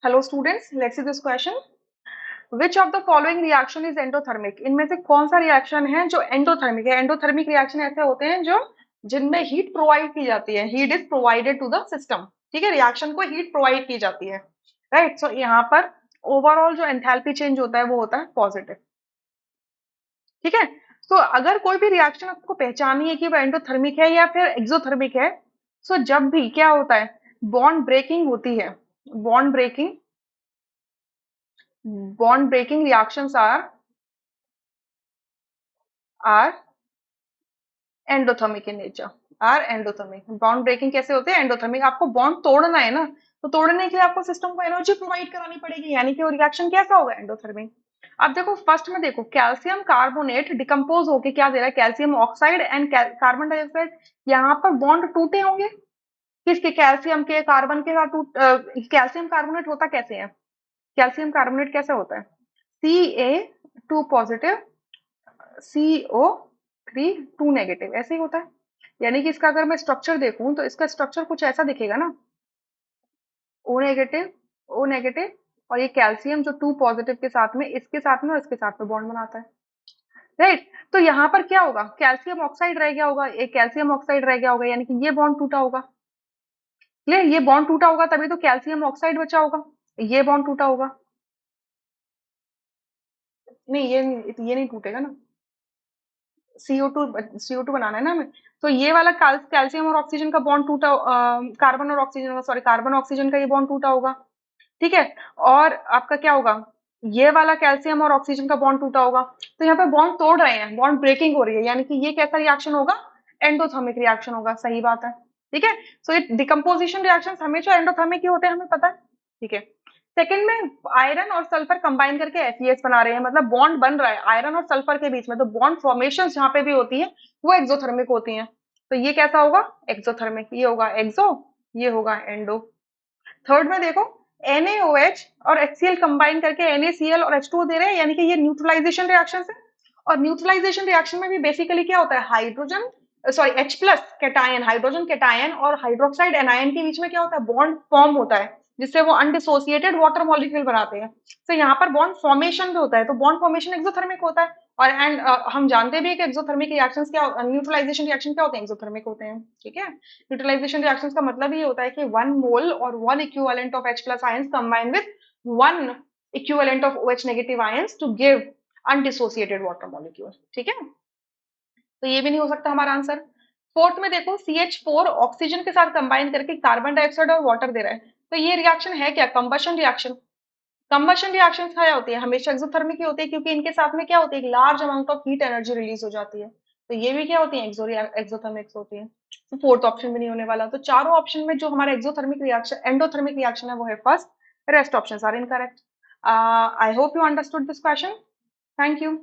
Hello students, let's see this question. Which of the following reaction is endothermic? इनमें से कौन सा reaction है जो एंडोथर्मिक है? एंडोथर्मिक रिएक्शन ऐसे होते हैं जो जिनमें हीट प्रोवाइड की जाती है, heat is provided to the system. ठीक है, रिएक्शन को हीट प्रोवाइड की जाती है, राइट। सो यहाँ पर ओवरऑल जो एंथैल्पी चेंज होता है वो होता है पॉजिटिव। ठीक है, तो अगर कोई भी रिएक्शन आपको पहचानी है कि वो एंडोथर्मिक है या फिर एक्सोथर्मिक है, सो जब भी क्या होता है, बॉन्ड ब्रेकिंग होती है, bond breaking bond breaking reactions are endothermic in nature, are endothermic. Bond breaking कैसे होते हैं? एंडोथर्मिक। आपको बॉन्ड तोड़ना है ना, तो तोड़ने के लिए आपको सिस्टम को एनर्जी प्रोवाइड करानी पड़ेगी, यानी कि वो रिएक्शन कैसा होगा? एंडोथर्मिक। अब देखो फर्स्ट में, देखो कैल्शियम कार्बोनेट डिकम्पोज होके क्या दे रहा है? Calcium oxide and carbon dioxide. यहाँ पर बॉन्ड टूटे होंगे, किसके? कैल्शियम के, कार्बन के साथ टूट। कैल्शियम कार्बोनेट होता कैसे है? कैल्शियम कार्बोनेट कैसे होता है? Ca2 पॉजिटिव, CO3 नेगेटिव, ऐसे ही होता है। यानी कि इसका अगर मैं स्ट्रक्चर देखूं तो इसका स्ट्रक्चर कुछ ऐसा दिखेगा ना, O नेगेटिव, O नेगेटिव, और ये कैल्शियम जो 2 पॉजिटिव के साथ में, इसके साथ में और इसके साथ में बॉन्ड बनाता है, राइट। तो यहाँ पर क्या होगा? कैल्शियम ऑक्साइड रह गया होगा, एक कैल्शियम ऑक्साइड रह गया होगा, यानी कि ये बॉन्ड टूटा होगा। क्लियर? ये बॉन्ड टूटा होगा तभी तो कैल्शियम ऑक्साइड बचा होगा। ये बॉन्ड टूटा होगा, नहीं ये नहीं टूटेगा ना। CO2 बनाना है ना हमें। तो ये वाला कैल्शियम और ऑक्सीजन का बॉन्ड टूटा, कार्बन और ऑक्सीजन का, सॉरी कार्बन ऑक्सीजन का ये बॉन्ड टूटा होगा। ठीक है, और आपका क्या होगा? ये वाला कैल्शियम और ऑक्सीजन का बॉन्ड टूटा होगा। तो यहाँ पे बॉन्ड तोड़ रहे हैं, बॉन्ड ब्रेकिंग हो रही है, यानी कि ये कैसा रिएक्शन होगा? एंडोथर्मिक रिएक्शन होगा। सही बात है। ठीक है, सो ये डिकम्पोजिशन रिएक्शन हमेशा एंडोथर्मिक ही होते हैं, हमें पता है। ठीक है, सेकंड में आयरन और सल्फर कंबाइन करके एफईएस बना रहे हैं, मतलब बॉन्ड बन रहा है आयरन और सल्फर के बीच में, तो बॉन्ड फॉर्मेशन जहां पे भी होती है वो एक्सोथर्मिक होती हैं। तो ये कैसा होगा? एक्सोथर्मिक। ये होगा एक्सो, ये होगा एंडो। थर्ड में देखो, NaOH और HCl कंबाइन करके NaCl और H2O दे रहे हैं, यानी कि ये न्यूट्रलाइजेशन रिएक्शन है। और न्यूट्रलाइजेशन रिएक्शन में भी बेसिकली क्या होता है? Hydrogen, sorry H plus cation, hydrogen cation और हाइड्रोक्साइड एनायन के बीच में क्या होता है? बॉन्ड फॉर्म होता है, जिससे वो अनडिसोसिएटेड वाटर मॉलिक्यूल बनाते हैं। तो यहाँ पर बॉन्ड फॉर्मेशन भी होता है, तो बॉन्ड फॉर्मेशन एक्सोथर्मिक होता है। और हम जानते भी है कि एक्सोथर्मिक रिएक्शंस क्या, न्यूट्रलाइजेशन रिएक्शन क्या होते हैं? एक्सोथर्मिक होते हैं। ठीक है, न्यूट्रलाइजेशन रिएक्शंस का मतलब ये होता है कि 1 मोल और 1 equivalent of H plus ions combine with 1 equivalent of OH negative ions to give undissociated water molecule. ठीक है, तो ये भी नहीं हो सकता हमारा आंसर। फोर्थ में देखो, CH4 ऑक्सीजन के साथ कंबाइन करके कार्बन डाइऑक्साइड और वाटर दे रहा है, तो ये रिएक्शन है क्या? Combustion reaction. कंबशन रिएक्शंस क्या होती है? हमेशा एक्सोथर्मिक ही होती है, क्योंकि इनके साथ में क्या होती है? एक large amount of heat energy release हो जाती है। तो ये भी क्या होती है? एक्सोथर्मिक्स होती है। तो फोर्थ ऑप्शन भी नहीं होने वाला। तो चारों ऑप्शन में जो हमारा एक्सोथर्मिक रिएक्शन, एंडोथर्मिक रिएक्शन है, वो है first. Rest options are incorrect. I hope you understood this question. Thank you.